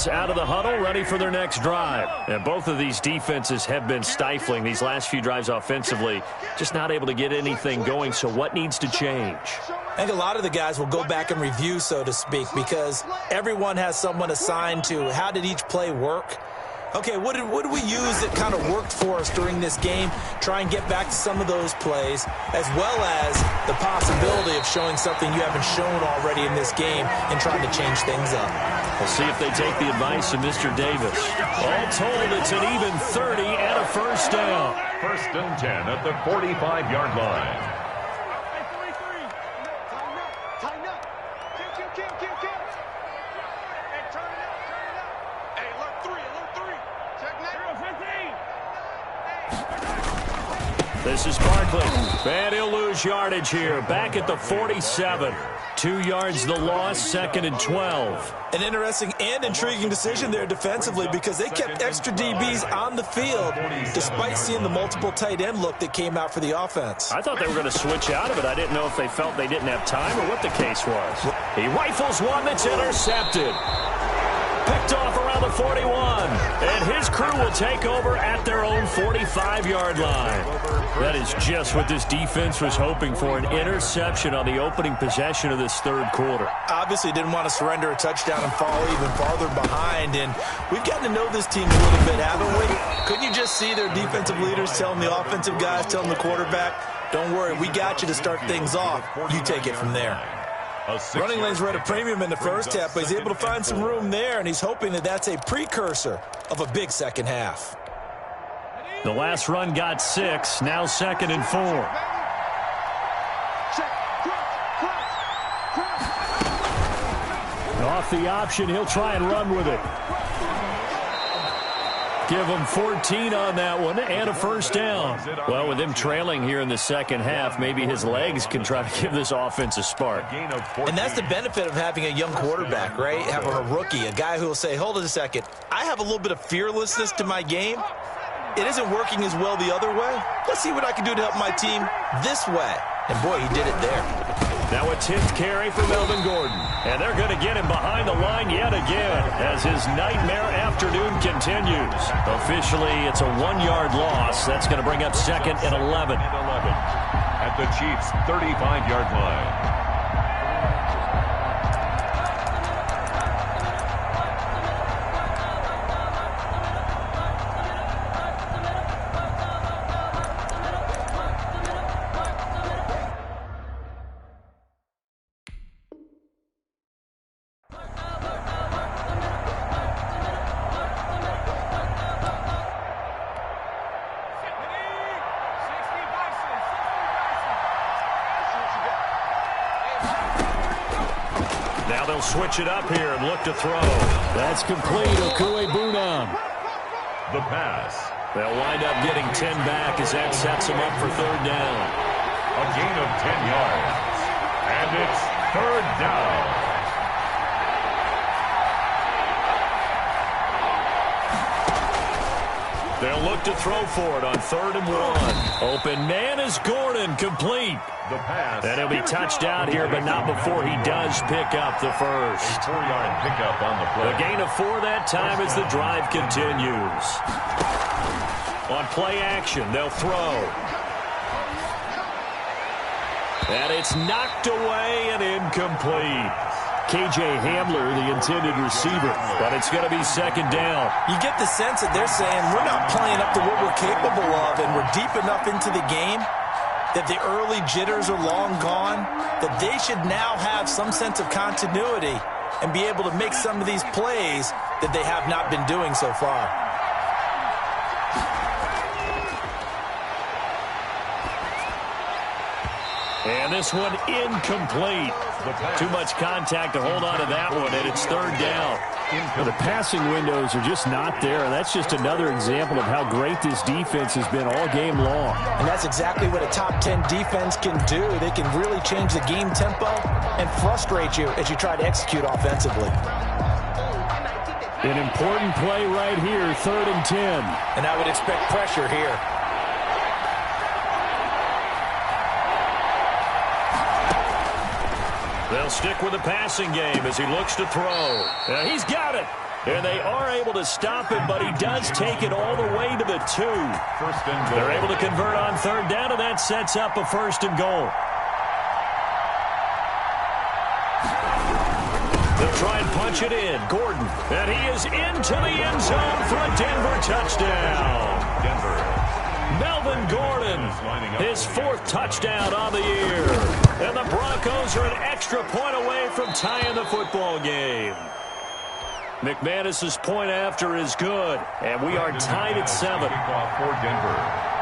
offense out of the huddle, ready for their next drive. And both of these defenses have been stifling these last few drives offensively, just not able to get anything going. So what needs to change? I think a lot of the guys will go back and review, so to speak, because everyone has someone assigned to how did each play work. Okay, what did we use that kind of worked for us during this game? Try and get back to some of those plays, as well as the possibility of showing something you haven't shown already in this game and trying to change things up. We'll see if they take the advice of Mr. Davis. All told, it's an even 30 and a first down. 1st and 10 at the 45-yard line. This is Barkley, and he'll lose yardage here. Back at the 47. 2 yards the loss, 2nd and 12. An interesting and intriguing decision there defensively because they kept extra DBs on the field despite seeing the multiple tight end look that came out for the offense. I thought they were going to switch out of it. I didn't know if they felt they didn't have time or what the case was. He rifles one that's intercepted. Picked off around the 41. And his crew will take over at their own 45-yard line. That is just what this defense was hoping for, an interception on the opening possession of this 3rd quarter. Obviously didn't want to surrender a touchdown and fall even farther behind. And we've gotten to know this team a little bit, haven't we? Couldn't you just see their defensive leaders telling the offensive guys, telling the quarterback, don't worry, we got you to start things off. You take it from there. Running lanes were at a premium in the first half, but he's able to find some room there, and he's hoping that that's a precursor of a big second half. The last run got 6, now 2nd and 4. Off the option, he'll try and run with it. Give him 14 on that one and a first down. Well, with him trailing here in the second half, maybe his legs can try to give this offense a spark. And that's the benefit of having a young quarterback, right? Having a rookie, a guy who will say, hold it a second, I have a little bit of fearlessness to my game. It isn't working as well the other way. Let's see what I can do to help my team this way. And boy, he did it there. Now a 10th carry for Melvin Gordon. And they're going to get him behind the line yet again as his nightmare afternoon continues. Officially, it's a 1-yard loss. That's going to bring up 2nd and 11. At the Chiefs' 35-yard line. They'll switch it up here and look to throw. That's complete. coolj803's. The pass. They'll wind up getting 10 back as that sets them up for 3rd down. A gain of 10 yards. And it's 3rd down. They'll look to throw for it on 3rd and 1. Open man is Gordon, complete. The pass. And he'll be touched out here, but not before he does pick up the first. A 4-yard pickup on the play. A gain of 4 that time as the drive continues. On play action, they'll throw. And it's knocked away and incomplete. K.J. Hamler, the intended receiver, but it's going to be 2nd down. You get the sense that they're saying we're not playing up to what we're capable of, and we're deep enough into the game that the early jitters are long gone, that they should now have some sense of continuity and be able to make some of these plays that they have not been doing so far. And this one incomplete. Too much contact to hold on to that one, and it's 3rd down. Well, the passing windows are just not there. That's just another example of how great this defense has been all game long. And that's exactly what a top 10 defense can do. They can really change the game tempo and frustrate you as you try to execute offensively. An important play right here, 3rd and 10. And I would expect pressure here. They'll stick with the passing game as he looks to throw. He's got it. And they are able to stop him, but he does take it all the way to the 2. First and goal. They're able to convert on third down, and that sets up a first and goal. They'll try and punch it in. Gordon. And he is into the end zone for a Denver touchdown. Denver. Melvin Gordon, his 4th touchdown on the year. And the Broncos are an extra point away from tying the football game. McManus's point after is good, and we are tied at 7. Kickoff for Denver.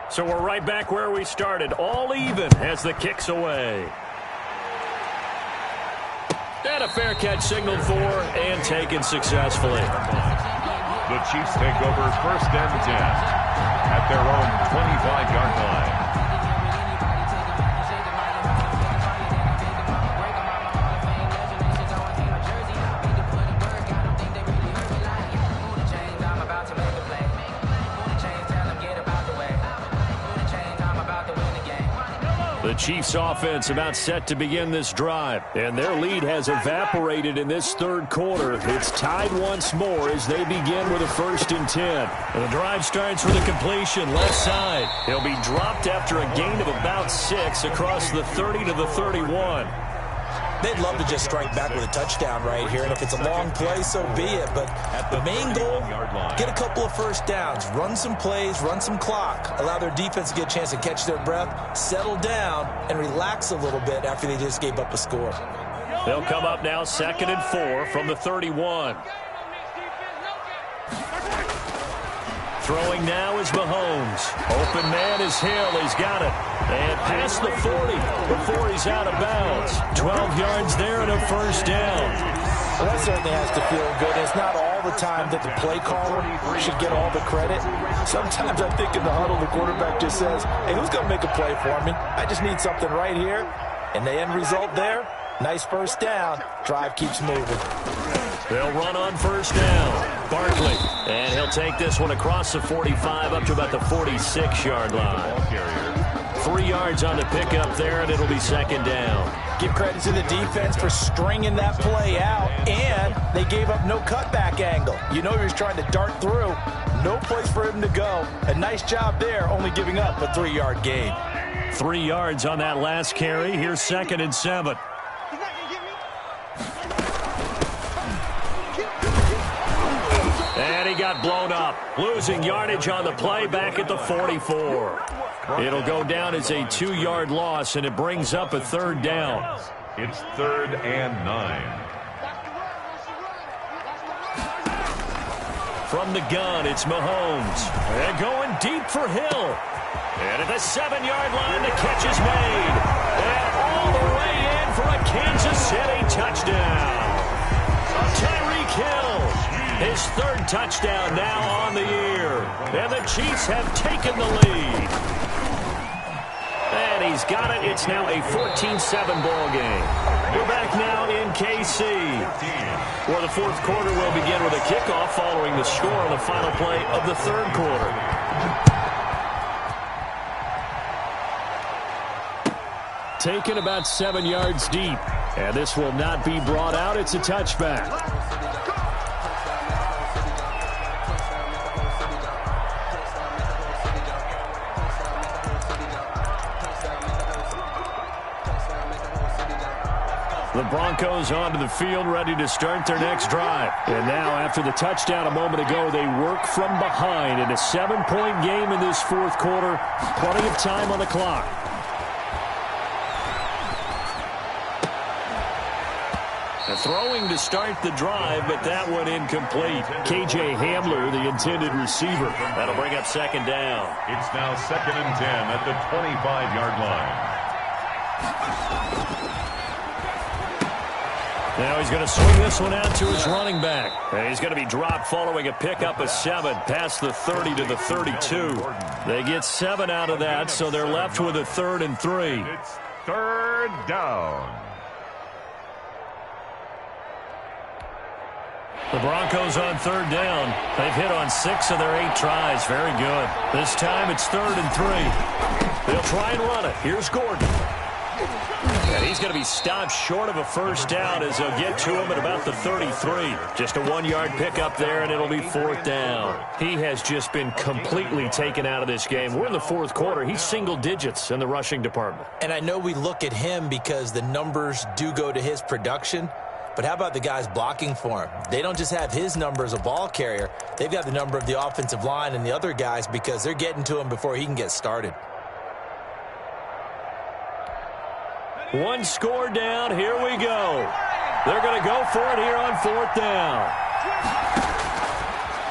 So we're right back where we started, all even as the kick's away. And a fair catch signaled for and taken successfully. The Chiefs take over first and 10 at their own 25-yard line. The Chiefs offense about set to begin this drive, and their lead has evaporated in this third quarter. It's tied once more as they begin with a first and 10. And the drive starts with a completion left side. He'll be dropped after a gain of about 6 across the 30 to the 31. They'd love to just strike back with a touchdown right here, and if it's a long play, so be it. But the main goal, get a couple of first downs, run some plays, run some clock, allow their defense to get a chance to catch their breath, settle down, and relax a little bit after they just gave up a score. They'll come up now 2nd and 4 from the 31. Throwing now is Mahomes. Open man is Hill. He's got it. And past the 40 before he's out of bounds. 12 yards there and a first down. Well, that certainly has to feel good. It's not all the time that the play caller should get all the credit. Sometimes I think in the huddle, the quarterback just says, hey, who's going to make a play for me? I just need something right here. And the end result there, nice first down. Drive keeps moving. They'll run on first down. Barkley. And he'll take this one across the 45 up to about the 46-yard line. 3 yards on the pickup there, and it'll be second down. Give credit to the defense for stringing that play out, and they gave up no cutback angle. You know he was trying to dart through. No place for him to go. A nice job there, only giving up a 3-yard gain. 3 yards on that last carry. Here's 2nd and 7. And he got blown up. Losing yardage on the play back at the 44. It'll go down as a 2-yard loss, and it brings up a third down. It's 3rd and 9. From the gun, it's Mahomes. And going deep for Hill. And at the 7-yard line, the catch is made. And all the way in for a Kansas City touchdown. Tyreek Hill. His 3rd touchdown now on the year. And the Chiefs have taken the lead. And he's got it. It's now a 14-7 ball game. We're back now in KC, where the 4th quarter will begin with a kickoff following the score on the final play of the 3rd quarter. Taken about 7 yards deep. And this will not be brought out. It's a touchback. The Broncos onto the field, ready to start their next drive. And now, after the touchdown a moment ago, they work from behind in a 7-point game in this 4th quarter. Plenty of time on the clock. A throwing to start the drive, but that one incomplete. K.J. Hamler, the intended receiver. That'll bring up 2nd down. It's now 2nd and 10 at the 25-yard line. Now he's going to swing this one out to his running back. And he's going to be dropped following a pickup of 7 past the 30 to the 32. They get 7 out of that, so they're left with a 3rd and 3. third down. The Broncos on third down. They've hit on 6 of their 8 tries. Very good. This time it's 3rd and 3. They'll try and run it. Here's Gordon. And he's going to be stopped short of a first down as they'll get to him at about the 33. Just a 1-yard pickup there, and it'll be 4th down. He has just been completely taken out of this game. We're in the 4th quarter. He's single digits in the rushing department. And I know we look at him because the numbers do go to his production. But how about the guys blocking for him? They don't just have his number as a ball carrier. They've got the number of the offensive line and the other guys because they're getting to him before he can get started. 1 score down. Here we go. They're going to go for it here on 4th down.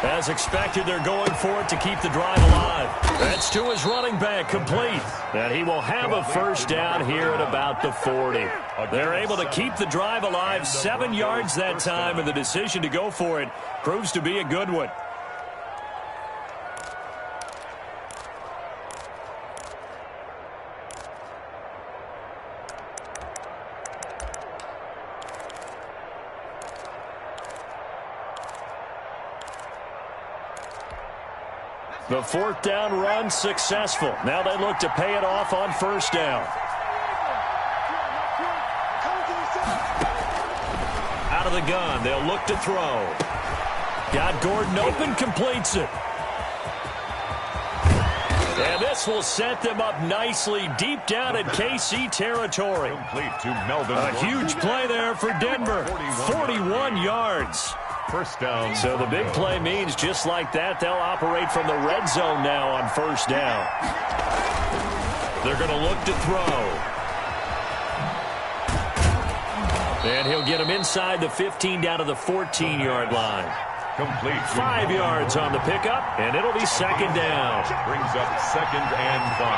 As expected, they're going for it to keep the drive alive. That's to his running back, complete. And he will have a first down here at about the 40. They're able to keep the drive alive, 7 yards that time, and the decision to go for it proves to be a good one. The 4th down run successful. Now they look to pay it off on first down. Out of the gun, they'll look to throw. Got Gordon open, completes it. And this will set them up nicely deep down in KC territory. Complete to Melvin. A huge play there for Denver. 41 yards. First down. So the big play means just like that, they'll operate from the red zone now on first down. They're going to look to throw. And he'll get him inside the 15 down to the 14-yard line. Complete. 5 yards on the pickup, and it'll be 2nd down. Brings up 2nd and 5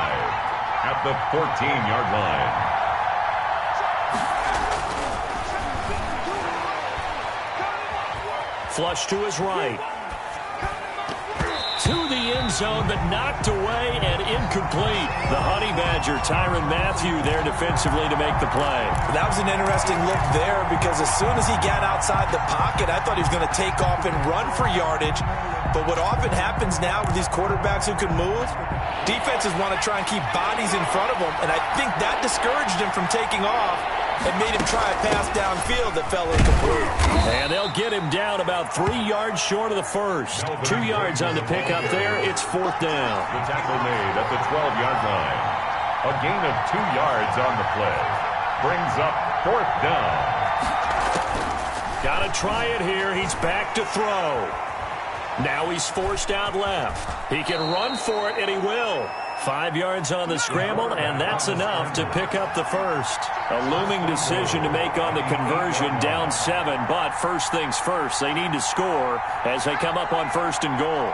at the 14-yard line. Flush to his right. To the end zone, but knocked away and incomplete. The Honey Badger, Tyrann Mathieu, there defensively to make the play. That was an interesting look there because as soon as he got outside the pocket, I thought he was going to take off and run for yardage. But what often happens now with these quarterbacks who can move, defenses want to try and keep bodies in front of them, and I think that discouraged him from taking off and made him try a pass downfield that fell incomplete. And they'll get him down about 3 yards short of the first. 2 yards on the pickup there. It's 4th down. The tackle made at the 12-yard line. A gain of 2 yards on the play. Brings up 4th down. Got to try it here. He's back to throw. Now he's forced out left. He can run for it, and he will. 5 yards on the scramble, and that's enough to pick up the first. A looming decision to make on the conversion, down 7, but first things first, they need to score as they come up on 1st and goal.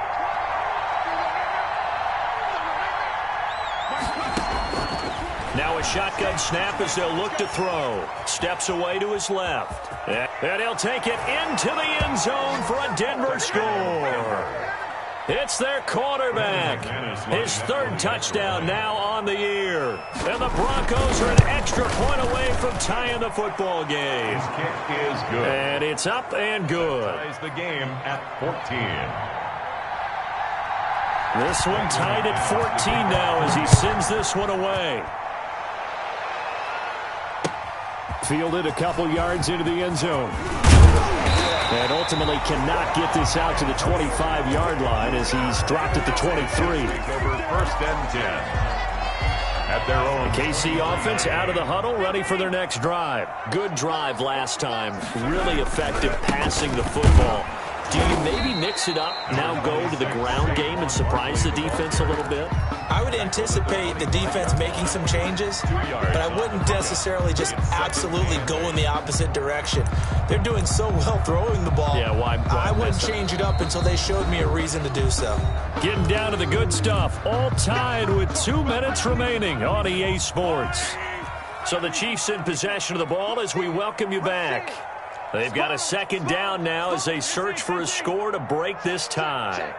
Now a shotgun snap as they'll look to throw. Steps away to his left. And he'll take it into the end zone for a Denver score. It's their quarterback. His 3rd touchdown now on the year. And the Broncos are an extra point away from tying the football game. His kick is good. And it's up and good. Ties the game at 14. This one tied at 14 now as he sends this one away. Fielded a couple yards into the end zone. And ultimately cannot get this out to the 25-yard line as he's dropped at the 23. Over 1st and 10. At their own. The KC offense out of the huddle, ready for their next drive. Good drive last time. Really effective passing the football. Do you maybe mix it up, now go to the ground game and surprise the defense a little bit? I would anticipate the defense making some changes, but I wouldn't necessarily just absolutely go in the opposite direction. They're doing so well throwing the ball. Yeah, why I wouldn't change it up until they showed me a reason to do so. Getting down to the good stuff, all tied with 2 minutes remaining on EA Sports. So the Chiefs in possession of the ball as we welcome you back. They've got a 2nd down now as they search for a score to break this tie.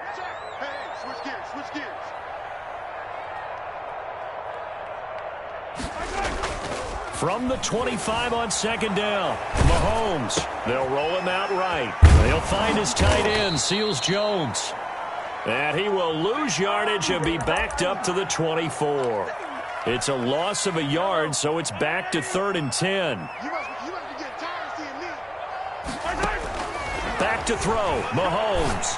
From the 25 on second down, Mahomes. They'll roll him out right. They'll find his tight end, Seals Jones. And he will lose yardage and be backed up to the 24. It's a loss of a yard, so it's back to 3rd and 10. Back to throw, Mahomes.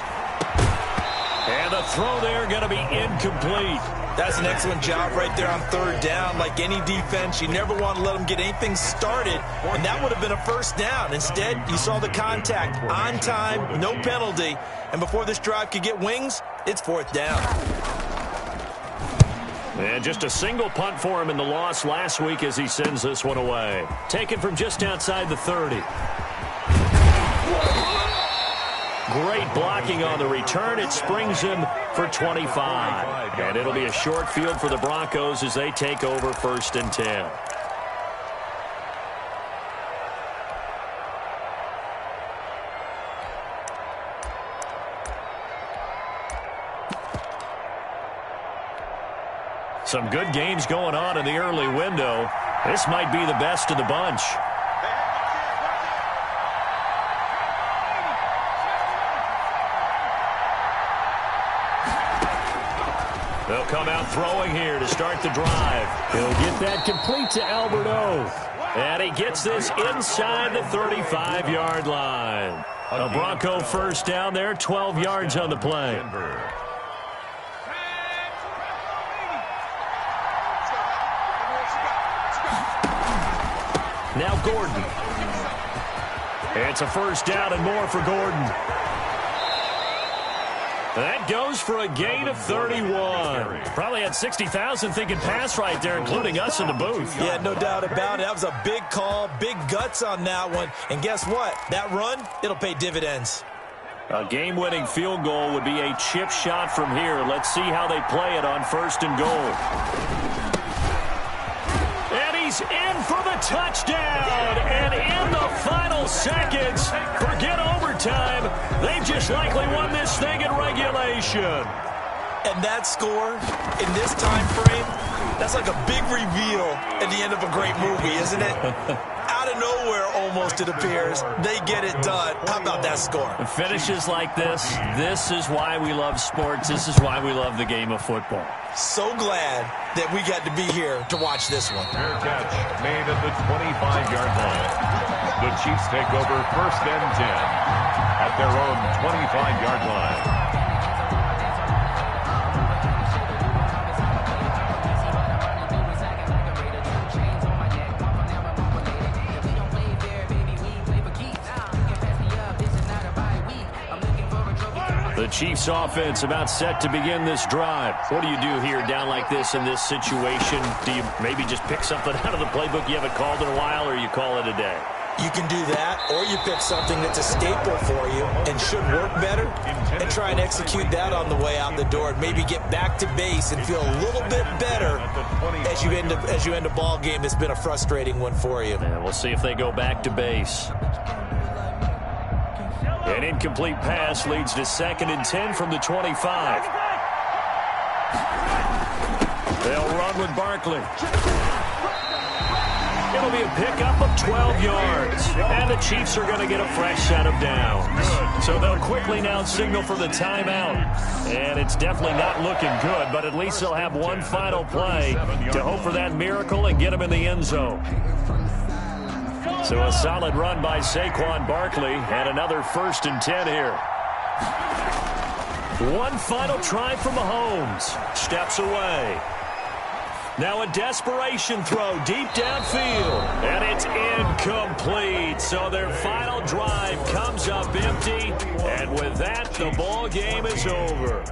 And the throw there going to be incomplete. That's an excellent job right there on 3rd down. Like any defense, you never want to let them get anything started, and that would have been a 1st down. Instead, you saw the contact on time, no penalty, and before this drive could get wings, it's 4th down. And just a single punt for him in the loss last week as he sends this one away. Taken from just outside the 30. Great blocking on the return. It springs him for 25. And it'll be a short field for the Broncos as they take over 1st and 10. Some good games going on in the early window. This might be the best of the bunch. They'll come out throwing here to start the drive. He'll get that complete to Albert O. And he gets this inside the 35-yard line. A Bronco 1st down there, 12 yards on the play. Now Gordon. It's a 1st down and more for Gordon. That goes for a gain of 31. Probably had 60,000 thinking pass right there, including us in the booth. Yeah, no doubt about it. That was a big call, big guts on that one. And guess what? That run, it'll pay dividends. A game-winning field goal would be a chip shot from here. Let's see how they play it on 1st and goal. And he's in for the touchdown. And in the final seconds, forget overtime. They've just likely won this thing in regulation. And that score in this time frame, that's like a big reveal at the end of a great movie, isn't it? Out of nowhere, almost, it appears. They get it done. How about that score? Finishes like this is why we love sports. This is why we love the game of football. So glad that we got to be here to watch this one. Fair catch made at the 25-yard line. The Chiefs take over 1st and 10 at their own 25-yard line. The Chiefs offense about set to begin this drive. What do you do here down like this in this situation? Do you maybe just pick something out of the playbook you haven't called in a while, or you call it a day? You can do that, or you pick something that's a staple for you and should work better and try and execute that on the way out the door and maybe get back to base and feel a little bit better as you end a ball game that's been a frustrating one for you. And we'll see if they go back to base. An incomplete pass leads to 2nd and 10 from the 25. They'll run with Barkley. It'll be a pickup of 12 yards. And the Chiefs are going to get a fresh set of downs. So they'll quickly now signal for the timeout. And it's definitely not looking good, but at least they'll have one final play to hope for that miracle and get them in the end zone. So a solid run by Saquon Barkley and another 1st and 10 here. One final try from Mahomes. Steps away. Now a desperation throw deep downfield. And it's incomplete. So their final drive comes up empty. And with that, the ball game is over.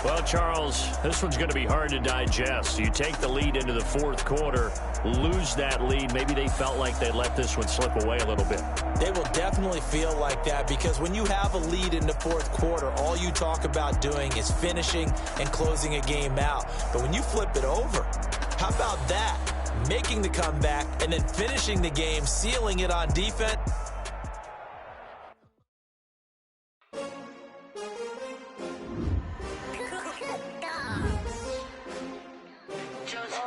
Well, Charles, this one's going to be hard to digest. You take the lead into the 4th quarter, lose that lead. Maybe they felt like they let this one slip away a little bit. They will definitely feel like that because when you have a lead in the 4th quarter, all you talk about doing is finishing and closing a game out. But when you flip it over, how about that? Making the comeback and then finishing the game, sealing it on defense. Just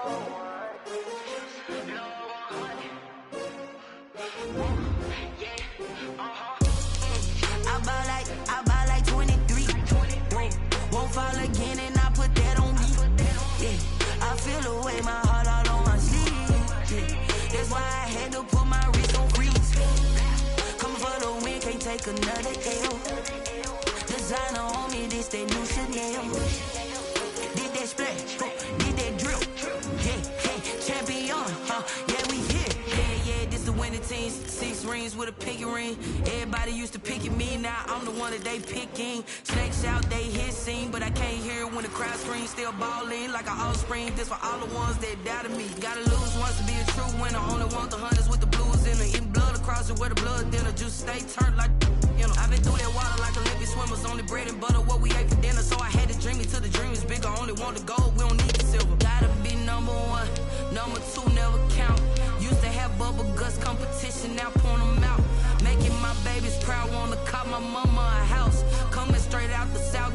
15, 6 rings with a pinky ring. Everybody used to pick at me, now I'm the one that they picking. Snakes out, they hissing, but I can't hear when the crowd screams. Still balling like an offspring. This for all the ones that doubted me. Gotta lose once to be a true winner. Only want the hunters with the blues in it. Eating blood across it where the blood dinner. Juice stay turned like, you know. I've been through that water like Olympic swimmers. Only bread and butter, what we ate for dinner. So I had to dream it till the dream is bigger. Only want the gold, we don't need the silver. Gotta be number one, number two never count. Used to have bubble guts competition, now point them out. Making my babies proud, wanna cop my mama a house. Coming straight out the south,